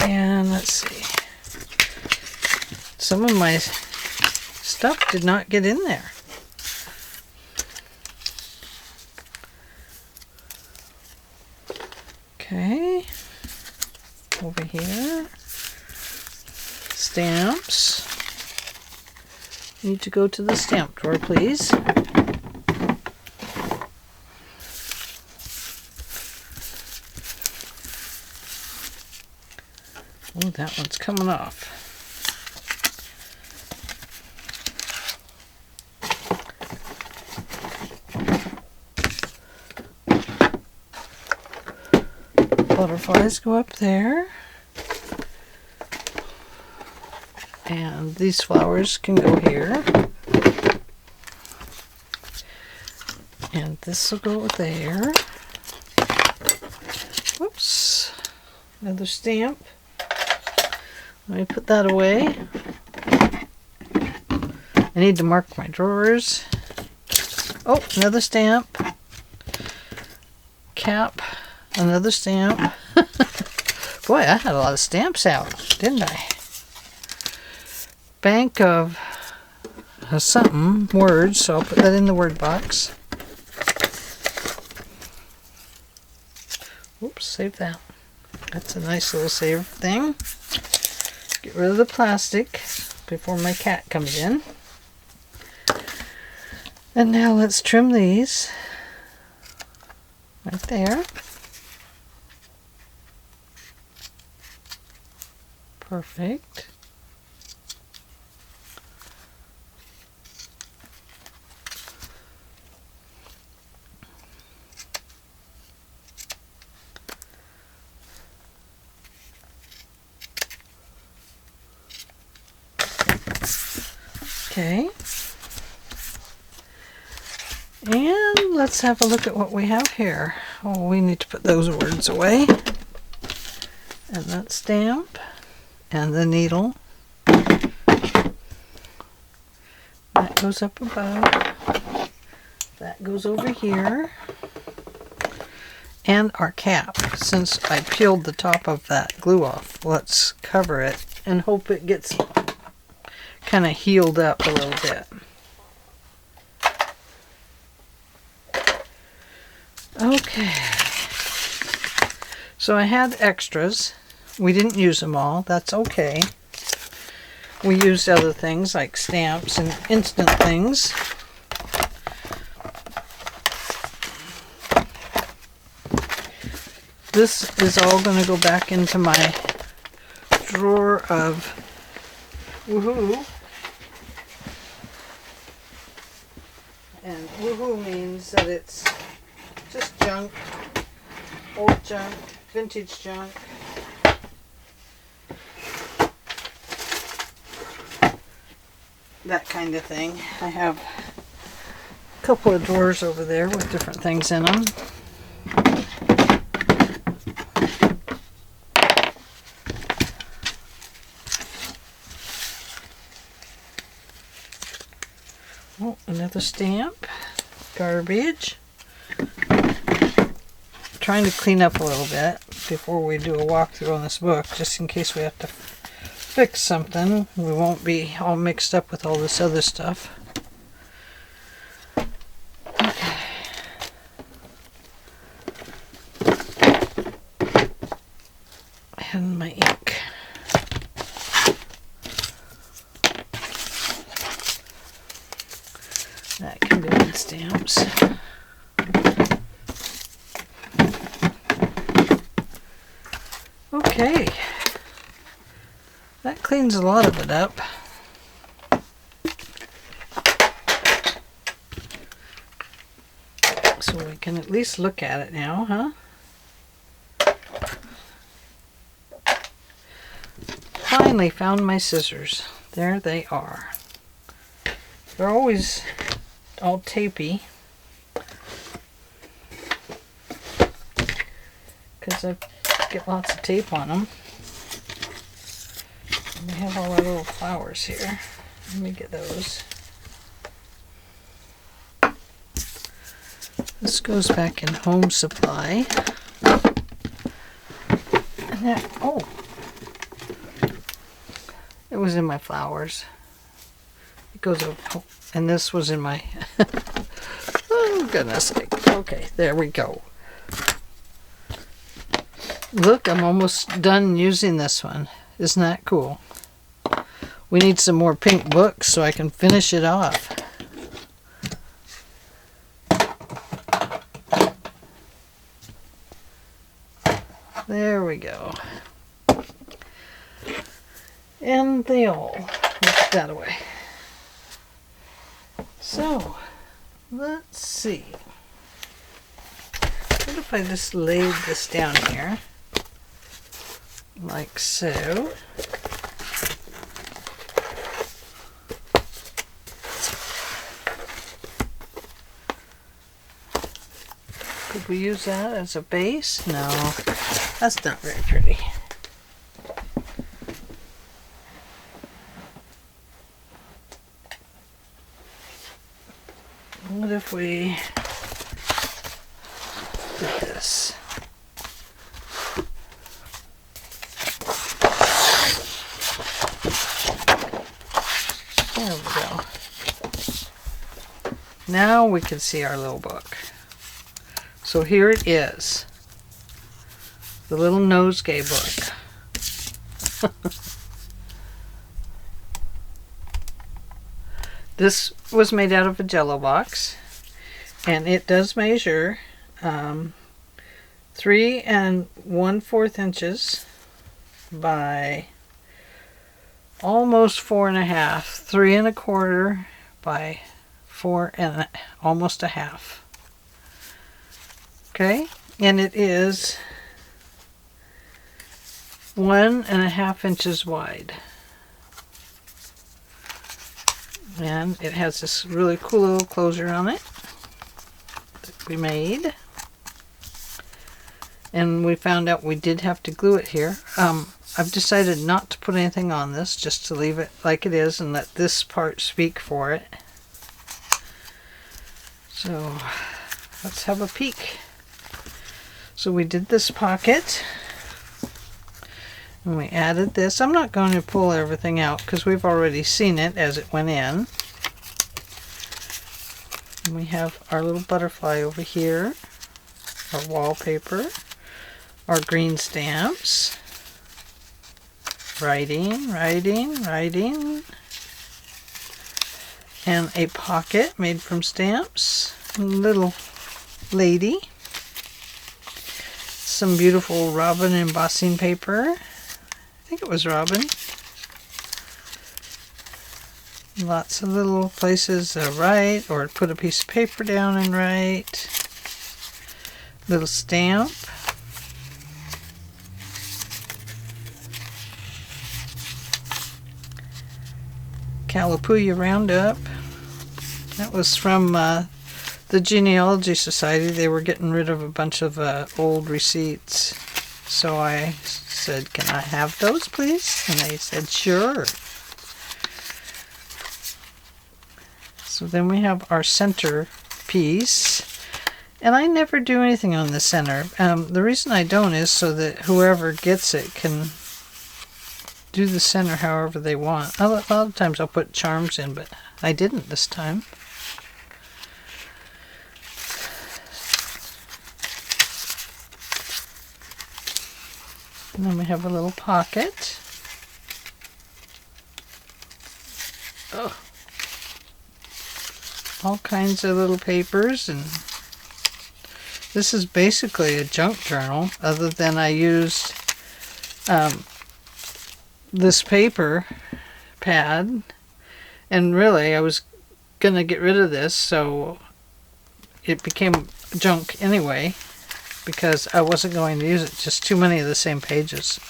And let's see. Some of my stuff did not get in there. Okay, over here, stamps. Need to go to the stamp drawer, please. Oh, that one's coming off. Butterflies go up there, and these flowers can go here, and this will go there. Whoops, another stamp. Let me put that away. I need to mark my drawers. Oh, another stamp. Cap. Another stamp. Boy, I had a lot of stamps out, didn't I? Bank of something, words, so I'll put that in the word box. Oops, save that. That's a nice little save thing. Get rid of the plastic before my cat comes in. And now let's trim these. Right there. Perfect. Okay. And let's have a look at what we have here. Oh, we need to put those words away. And that stamp. And the needle. That goes up above. That that goes over here. And our cap. Since I peeled the top of that glue off, let's cover it and hope it gets kind of healed up a little bit. Okay. So I had extras. We didn't use them all. That's okay. We used other things like stamps and instant things. This is all going to go back into my drawer of woohoo. And woohoo means that it's just junk, old junk, vintage junk. That kind of thing. I have a couple of drawers over there with different things in them. Oh, another stamp. Garbage. Trying to clean up a little bit before we do a walkthrough on this book, just in case we have to fix something. We won't be all mixed up with all this other stuff. Okay. And my ink. That can go in stamps. Okay. That cleans a lot of it up. So we can at least look at it now, huh? Finally found my scissors. There they are. They're always all tapey because I get lots of tape on them. And we have all our little flowers here. Let me get those. This goes back in Home Supply. And that, oh, it was in my flowers. It goes over, oh, and this was in my, oh goodness sake. Okay, there we go. Look, I'm almost done using this one. Isn't that cool? We need some more pink books so I can finish it off. There we go. And they all, put that away. So, let's see. What if I just laid this down here? Like so. Could we use that as a base? No, that's not very pretty. What if we did this? There we go. Now we can see our little book. So here it is. The little nosegay book. This was made out of a Jello box, and it does measure 3 1/4 inches by almost 4 1/2, 3 1/4 by 4 and almost a half. Okay, and it is 1 1/2 inches wide. And it has this really cool little closure on it that we made. And we found out we did have to glue it here. I've decided not to put anything on this, just to leave it like it is and let this part speak for it. So let's have a peek. So we did this pocket. And we added this. I'm not going to pull everything out because we've already seen it as it went in. And we have our little butterfly over here. Our wallpaper. Our green stamps. Writing. And a pocket made from stamps. A little lady. Some beautiful robin embossing paper. I think it was robin. Lots of little places to write or put a piece of paper down and write. Little stamp. Calapooya Roundup. That was from the Genealogy Society. They were getting rid of a bunch of old receipts. So I said, can I have those, please? And they said, sure. So then we have our center piece. And I never do anything on the center. The reason I don't is so that whoever gets it can do the center however they want. A lot of times I'll put charms in, but I didn't this time. And then we have a little pocket. Oh. All kinds of little papers, and this is basically a junk journal, other than I used this paper pad, and really I was gonna get rid of this, so it became junk anyway because I wasn't going to use it. Just too many of the same pages.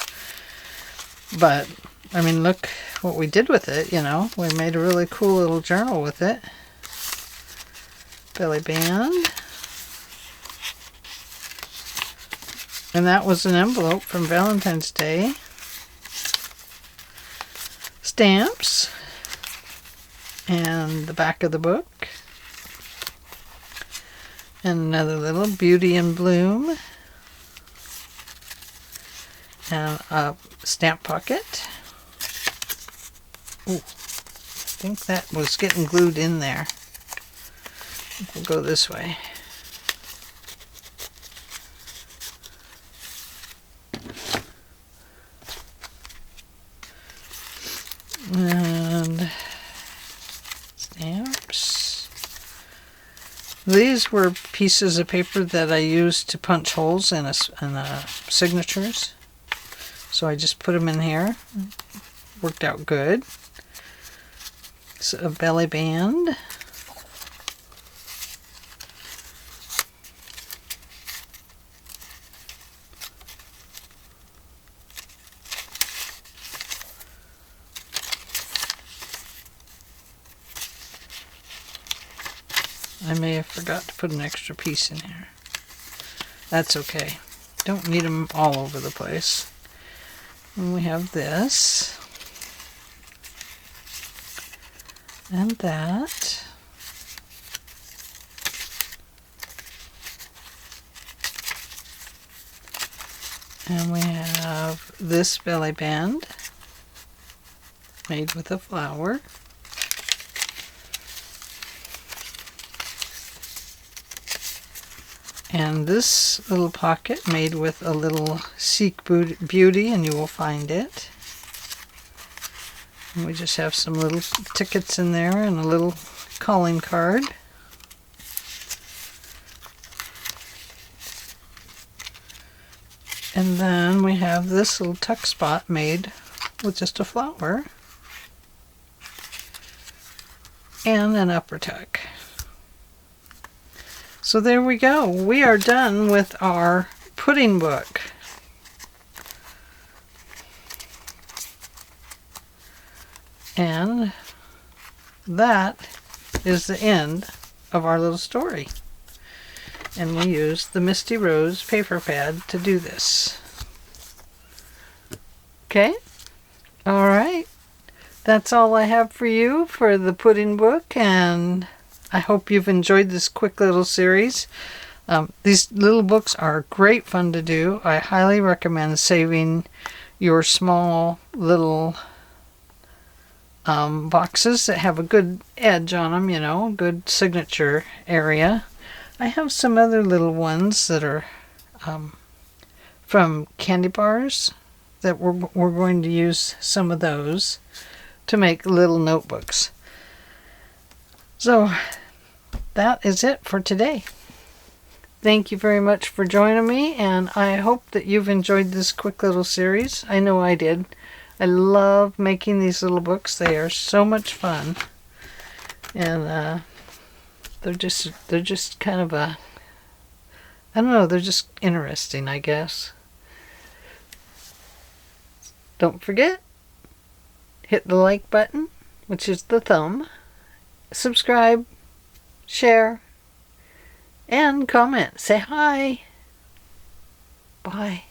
But I mean, look what we did with it. You know, we made a really cool little journal with it. Belly band. And that was an envelope from Valentine's Day. Stamps. And the back of the book. And another little Beauty in Bloom. And a stamp pocket. Ooh, I think that was getting glued in there. We'll go this way. And stamps. These were pieces of paper that I used to punch holes in signatures. So I just put them in here. Worked out good. It's a belly band. I may have forgot to put an extra piece in here. That's okay. Don't need them all over the place. And we have this. And that. And we have this belly band made with a flower. And this little pocket made with a little Seek Beauty, and you will find it. And we just have some little tickets in there and a little calling card. And then we have this little tuck spot made with just a flower and an upper tuck. So there we go. We are done with our pudding book. And that is the end of our little story. And we used the Misty Rose paper pad to do this. Okay? All right. That's all I have for you for the pudding book, and I hope you've enjoyed this quick little series. These little books are great fun to do. I highly recommend saving your small little boxes that have a good edge on them, a good signature area. I have some other little ones that are from candy bars that we're going to use some of those to make little notebooks. So that is it for today. Thank you very much for joining me, and I hope that you've enjoyed this quick little series. I know I did. I love making these little books. They are so much fun, and they're just kind of I don't know, they're just interesting, I guess. Don't forget, hit the like button, which is the thumb, subscribe, share, and comment. Say hi. Bye.